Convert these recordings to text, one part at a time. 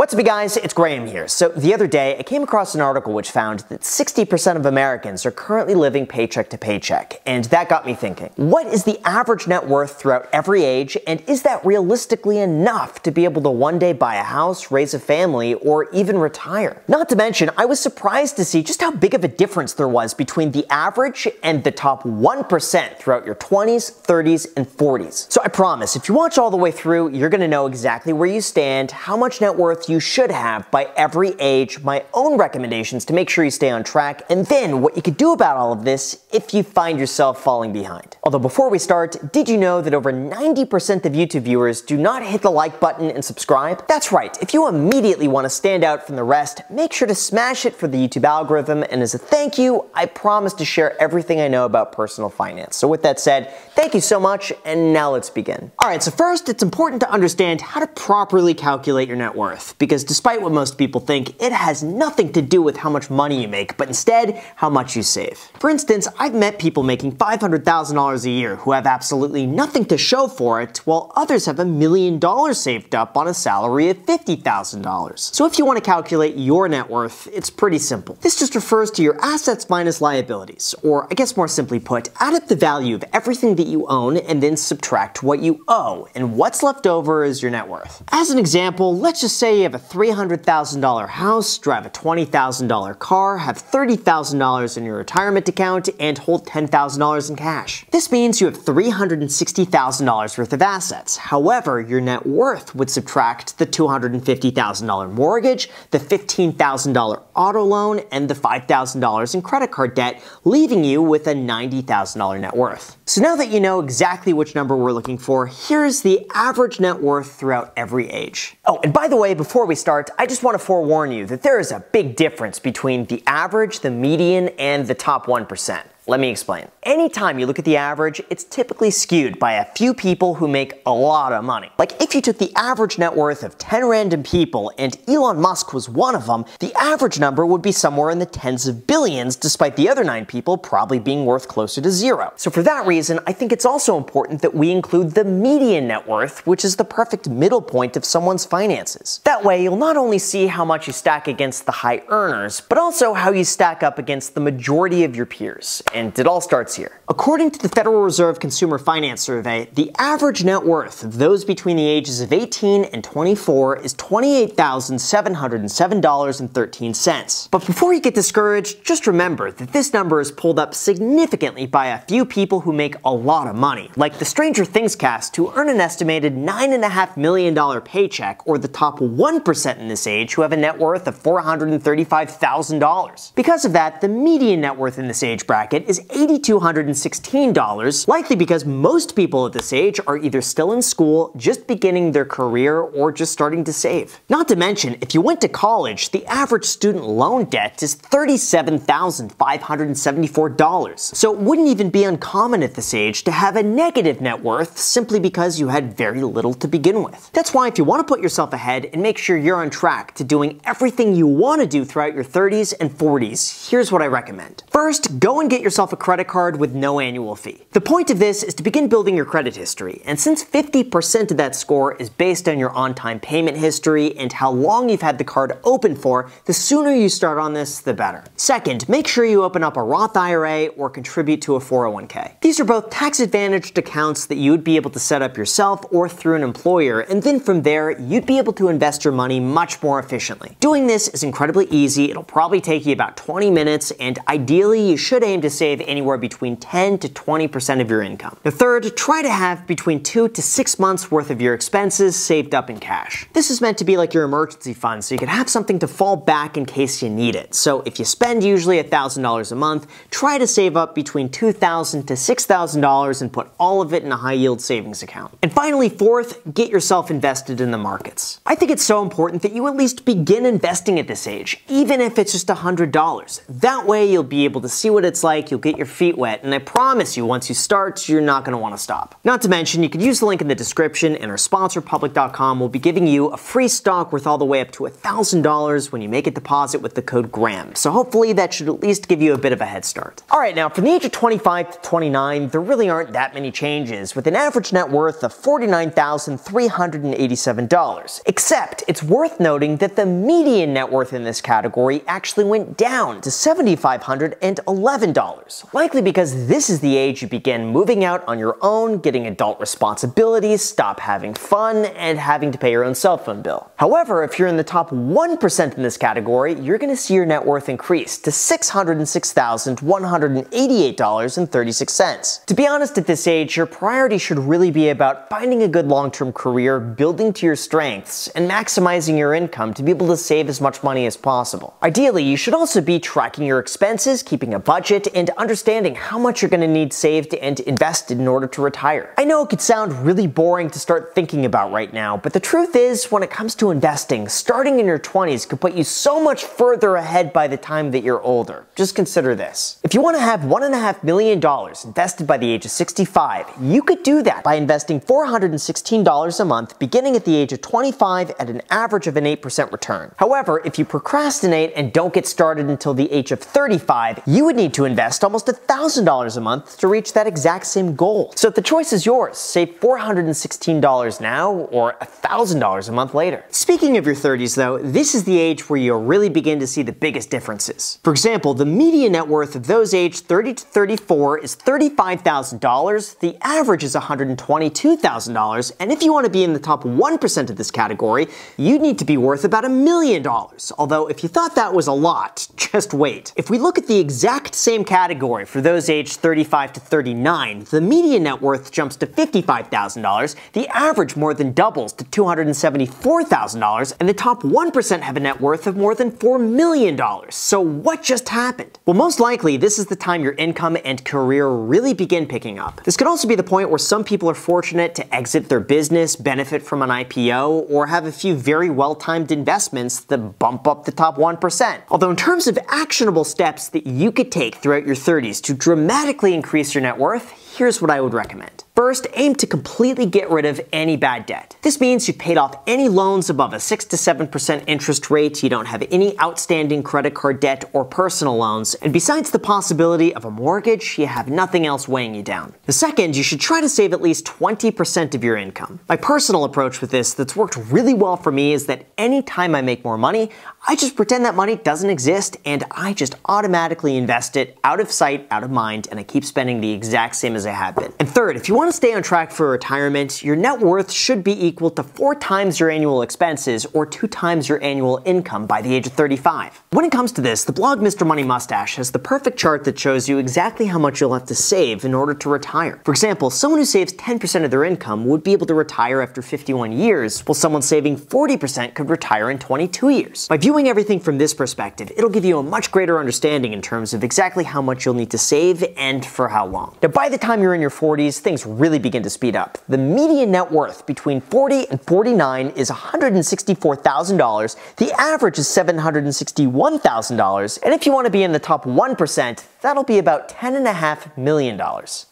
What's up, you guys? It's Graham here. So the other day, I came across an article which found that 60% of Americans are currently living paycheck to paycheck, and that got me thinking. What is the average net worth throughout every age, and is that realistically enough to be able to one day buy a house, raise a family, or even retire? Not to mention, I was surprised to see just how big of a difference there was between the average and the top 1% throughout your 20s, 30s, and 40s. So I promise, if you watch all the way through, you're going to know exactly where you stand, how much net worth you should have by every age, my own recommendations to make sure you stay on track, and then what you could do about all of this if you find yourself falling behind. Although before we start, did you know that over 90% of YouTube viewers do not hit the like button and subscribe? That's right, if you immediately want to stand out from the rest, make sure to smash it for the YouTube algorithm, and as a thank you, I promise to share everything I know about personal finance. So with that said, thank you so much, and now let's begin. Alright, so first, it's important to understand how to properly calculate your net worth, because despite what most people think, it has nothing to do with how much money you make, but instead, how much you save. For instance, I've met people making $500,000 a year who have absolutely nothing to show for it, while others have $1 million saved up on a salary of $50,000. So if you want to calculate your net worth, it's pretty simple. This just refers to your assets minus liabilities, or I guess more simply put, add up the value of everything that you own and then subtract what you owe, and what's left over is your net worth. As an example, let's just say you have a $300,000 house, drive a $20,000 car, have $30,000 in your retirement account, and hold $10,000 in cash. This means you have $360,000 worth of assets. However, your net worth would subtract the $250,000 mortgage, the $15,000 auto loan, and the $5,000 in credit card debt, leaving you with a $90,000 net worth. So now that you know exactly which number we're looking for, here's the average net worth throughout every age. Oh, and by the way, before we start, I just want to forewarn you that there is a big difference between the average, the median, and the top 1%. Let me explain. Anytime you look at the average, it's typically skewed by a few people who make a lot of money. Like if you took the average net worth of 10 random people and Elon Musk was one of them, the average number would be somewhere in the tens of billions, despite the other 9 people probably being worth closer to zero. So for that reason, I think it's also important that we include the median net worth, which is the perfect middle point of someone's finances. That way, you'll not only see how much you stack against the high earners, but also how you stack up against the majority of your peers. And it all starts here. According to the Federal Reserve Consumer Finance Survey, the average net worth of those between the ages of 18 and 24 is $28,707.13. But before you get discouraged, just remember that this number is pulled up significantly by a few people who make a lot of money, like the Stranger Things cast who earn an estimated $9.5 million paycheck, or the top 1% in this age who have a net worth of $435,000. Because of that, the median net worth in this age bracket is $8,216, likely because most people at this age are either still in school, just beginning their career, or just starting to save. Not to mention, if you went to college, the average student loan debt is $37,574. So it wouldn't even be uncommon at this age to have a negative net worth simply because you had very little to begin with. That's why if you want to put yourself ahead and make sure you're on track to doing everything you want to do throughout your 30s and 40s, here's what I recommend. First, go and get yourself a credit card with no annual fee. The point of this is to begin building your credit history, and since 50% of that score is based on your on-time payment history and how long you've had the card open for, the sooner you start on this, the better. Second, make sure you open up a Roth IRA or contribute to a 401k. These are both tax-advantaged accounts that you would be able to set up yourself or through an employer, and then from there, you'd be able to invest your money much more efficiently. Doing this is incredibly easy. It'll probably take you about 20 minutes, and ideally, you should aim to save anywhere between 10 to 20% of your income. The third, try to have between 2 to 6 months worth of your expenses saved up in cash. This is meant to be like your emergency fund, so you can have something to fall back in case you need it. So if you spend usually $1,000 a month, try to save up between $2,000 to $6,000 and put all of it in a high-yield savings account. And finally, fourth, get yourself invested in the markets. I think it's so important that you at least begin investing at this age, even if it's just $100. That way you'll be able to see what it's like bike, you'll get your feet wet, and I promise you, once you start, you're not going to want to stop. Not to mention, you could use the link in the description, and our sponsor, Public.com, will be giving you a free stock worth all the way up to $1,000 when you make a deposit with the code GRAHAM. So hopefully that should at least give you a bit of a head start. Alright, now from the age of 25 to 29, there really aren't that many changes, with an average net worth of $49,387. Except, it's worth noting that the median net worth in this category actually went down to $7,511, likely because this is the age you begin moving out on your own, getting adult responsibilities, stop having fun, and having to pay your own cell phone bill. However, if you're in the top 1% in this category, you're going to see your net worth increase to $606,188.36. To be honest, at this age, your priority should really be about finding a good long-term career, building to your strengths, and maximizing your income to be able to save as much money as possible. Ideally, you should also be tracking your expenses, keeping a budget, and understanding how much you're going to need saved and invested in order to retire. I know it could sound really boring to start thinking about right now, but the truth is, when it comes to investing, starting in your 20s could put you so much further ahead by the time that you're older. Just consider this. If you want to have $1.5 million invested by the age of 65, you could do that by investing $416 a month beginning at the age of 25 at an average of an 8% return. However, if you procrastinate and don't get started until the age of 35, you would need to invest almost $1,000 a month to reach that exact same goal. So the choice is yours. Save $416 now or $1,000 a month later. Speaking of your 30s though, this is the age where you'll really begin to see the biggest differences. For example, the median net worth of those aged 30 to 34 is $35,000, the average is $122,000, and if you want to be in the top 1% of this category, you need to be worth about $1 million. Although if you thought that was a lot, just wait. If we look at the exact same category for those aged 35 to 39, the median net worth jumps to $55,000, the average more than doubles to $274,000, and the top 1% have a net worth of more than $4 million. So what just happened? Well, most likely this is the time your income and career really begin picking up. This could also be the point where some people are fortunate to exit their business, benefit from an IPO, or have a few very well-timed investments that bump up the top 1%. Although in terms of actionable steps that you could take throughout your 30s to dramatically increase your net worth, here's what I would recommend. First, aim to completely get rid of any bad debt. This means you've paid off any loans above a 6 to 7% interest rate, you don't have any outstanding credit card debt or personal loans, and besides the possibility of a mortgage, you have nothing else weighing you down. The second, you should try to save at least 20% of your income. My personal approach with this that's worked really well for me is that anytime I make more money, I just pretend that money doesn't exist and I just automatically invest it out of sight, out of mind, and I keep spending the exact same as I have been. And third, if you want to stay on track for retirement, your net worth should be equal to 4 times your annual expenses or 2 times your annual income by the age of 35. When it comes to this, the blog Mr. Money Mustache has the perfect chart that shows you exactly how much you'll have to save in order to retire. For example, someone who saves 10% of their income would be able to retire after 51 years, while someone saving 40% could retire in 22 years. By viewing everything from this perspective, it'll give you a much greater understanding in terms of exactly how much you'll need to save and for how long. Now, by the time you're in your 40s, things really begin to speed up. The median net worth between 40 and 49 is $164,000, the average is $761,000, and if you want to be in the top 1%, that'll be about $10.5 million.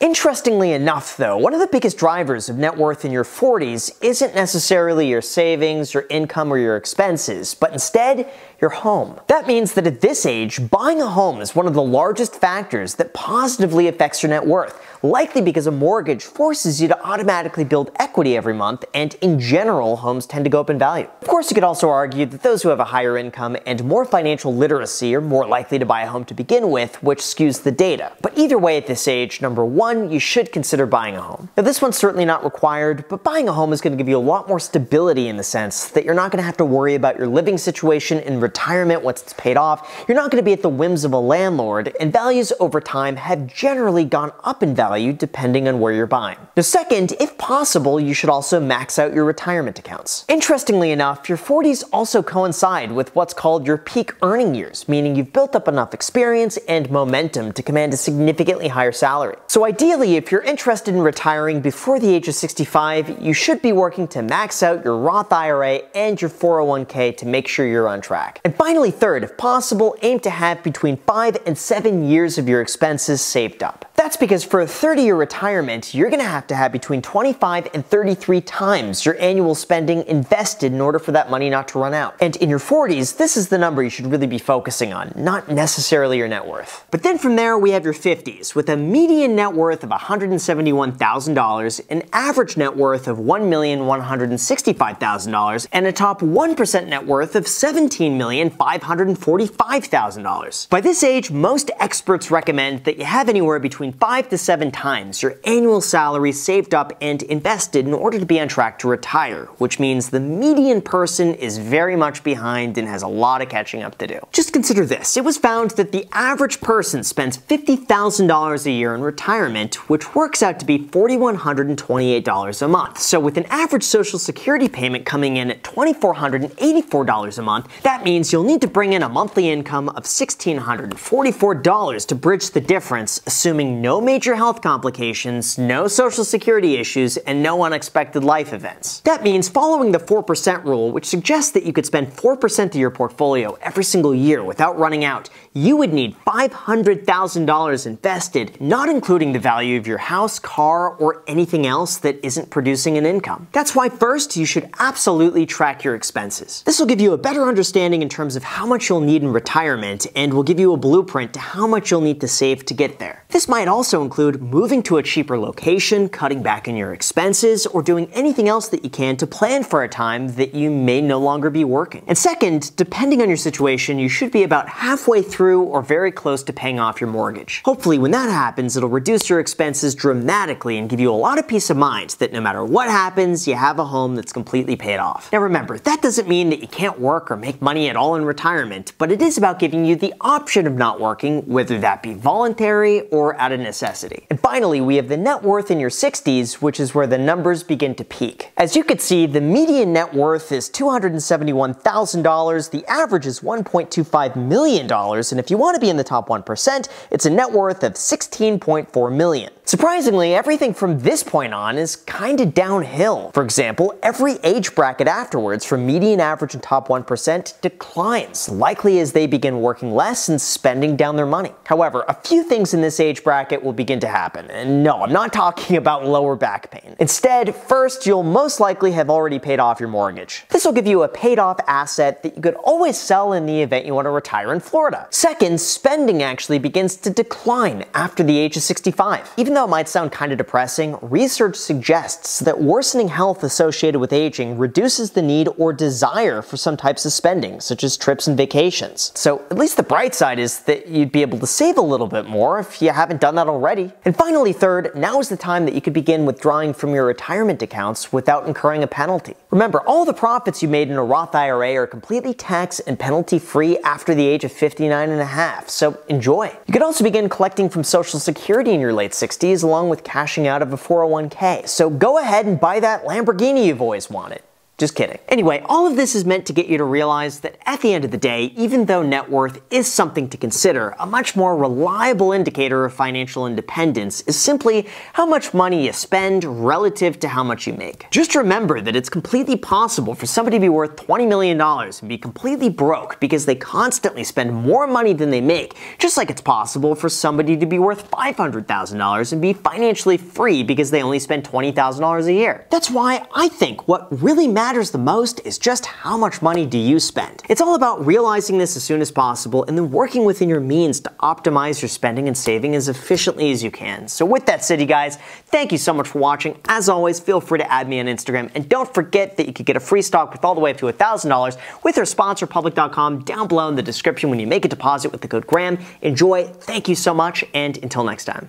Interestingly enough though, one of the biggest drivers of net worth in your 40s isn't necessarily your savings, your income, or your expenses, but instead, your home. That means that at this age, buying a home is one of the largest factors that positively affects your net worth, likely because a mortgage forces you to automatically build equity every month, and in general, homes tend to go up in value. Of course, you could also argue that those who have a higher income and more financial literacy are more likely to buy a home to begin with, which skews the data. But either way at this age, number one, you should consider buying a home. Now this one's certainly not required, but buying a home is going to give you a lot more stability in the sense that you're not going to have to worry about your living situation in retirement once it's paid off, you're not going to be at the whims of a landlord, and values over time have generally gone up in value depending on where you're buying. Now second, if possible, you should also max out your retirement accounts. Interestingly enough, your 40s also coincide with what's called your peak earning years, meaning you've built up enough experience and momentum momentum to command a significantly higher salary. So ideally, if you're interested in retiring before the age of 65, you should be working to max out your Roth IRA and your 401k to make sure you're on track. And finally, third, if possible, aim to have between 5 and 7 years of your expenses saved up. That's because for a 30-year retirement, you're going to have between 25 and 33 times your annual spending invested in order for that money not to run out. And in your 40s, this is the number you should really be focusing on, not necessarily your net worth. But then from there, we have your 50s, with a median net worth of $171,000, an average net worth of $1,165,000, and a top 1% net worth of $17,545,000. By this age, most experts recommend that you have anywhere between 5 to 7 times your annual salary saved up and invested in order to be on track to retire, which means the median person is very much behind and has a lot of catching up to do. Just consider this. It was found that the average person spends $50,000 a year in retirement, which works out to be $4,128 a month. So with an average Social Security payment coming in at $2,484 a month, that means you'll need to bring in a monthly income of $1,644 to bridge the difference, assuming no major health complications, no Social Security issues, and no unexpected life events. That means following the 4% rule, which suggests that you could spend 4% of your portfolio every single year without running out, you would need $500,000 invested, not including the value of your house, car, or anything else that isn't producing an income. That's why first, you should absolutely track your expenses. This will give you a better understanding in terms of how much you'll need in retirement, and will give you a blueprint to how much you'll need to save to get there. This might also include moving to a cheaper location, cutting back on your expenses, or doing anything else that you can to plan for a time that you may no longer be working. And second, depending on your situation, you should be about halfway through or very close to paying off your mortgage. Hopefully, when that happens, it'll reduce your expenses dramatically and give you a lot of peace of mind that no matter what happens, you have a home that's completely paid off. Now remember, that doesn't mean that you can't work or make money at all in retirement, but it is about giving you the option of not working, whether that be voluntary or out of necessity. And finally, we have the net worth in your 60s, which is where the numbers begin to peak. As you can see, the median net worth is $271,000, the average is $1.25 million, and if you want to be in the top 1%, it's a net worth of $16.4 million. Surprisingly, everything from this point on is kinda downhill. For example, every age bracket afterwards from median, average, and top 1% declines, likely as they begin working less and spending down their money. However, a few things in this age bracket will begin to happen. And no, I'm not talking about lower back pain. Instead, first, you'll most likely have already paid off your mortgage. This will give you a paid off asset that you could always sell in the event you want to retire in Florida. Second, spending actually begins to decline after the age of 65. Even though it might sound kind of depressing, research suggests that worsening health associated with aging reduces the need or desire for some types of spending, such as trips and vacations. So at least the bright side is that you'd be able to save a little bit more if you haven't done that already. And finally, third, now is the time that you could begin withdrawing from your retirement accounts without incurring a penalty. Remember, all the profits you made in a Roth IRA are completely tax and penalty free after the age of 59 and a half, so enjoy. You could also begin collecting from Social Security in your late 60s along with cashing out of a 401k, so go ahead and buy that Lamborghini you've always wanted. Just kidding. Anyway, all of this is meant to get you to realize that at the end of the day, even though net worth is something to consider, a much more reliable indicator of financial independence is simply how much money you spend relative to how much you make. Just remember that it's completely possible for somebody to be worth $20 million and be completely broke because they constantly spend more money than they make, just like it's possible for somebody to be worth $500,000 and be financially free because they only spend $20,000 a year. That's why I think what really matters the most is just how much money do you spend. It's all about realizing this as soon as possible and then working within your means to optimize your spending and saving as efficiently as you can. So with that said, you guys, thank you so much for watching. As always, feel free to add me on Instagram, and don't forget that you could get a free stock with all the way up to $1,000 with our sponsor public.com down below in the description when you make a deposit with the code GRAHAM. Enjoy, thank you so much, and until next time.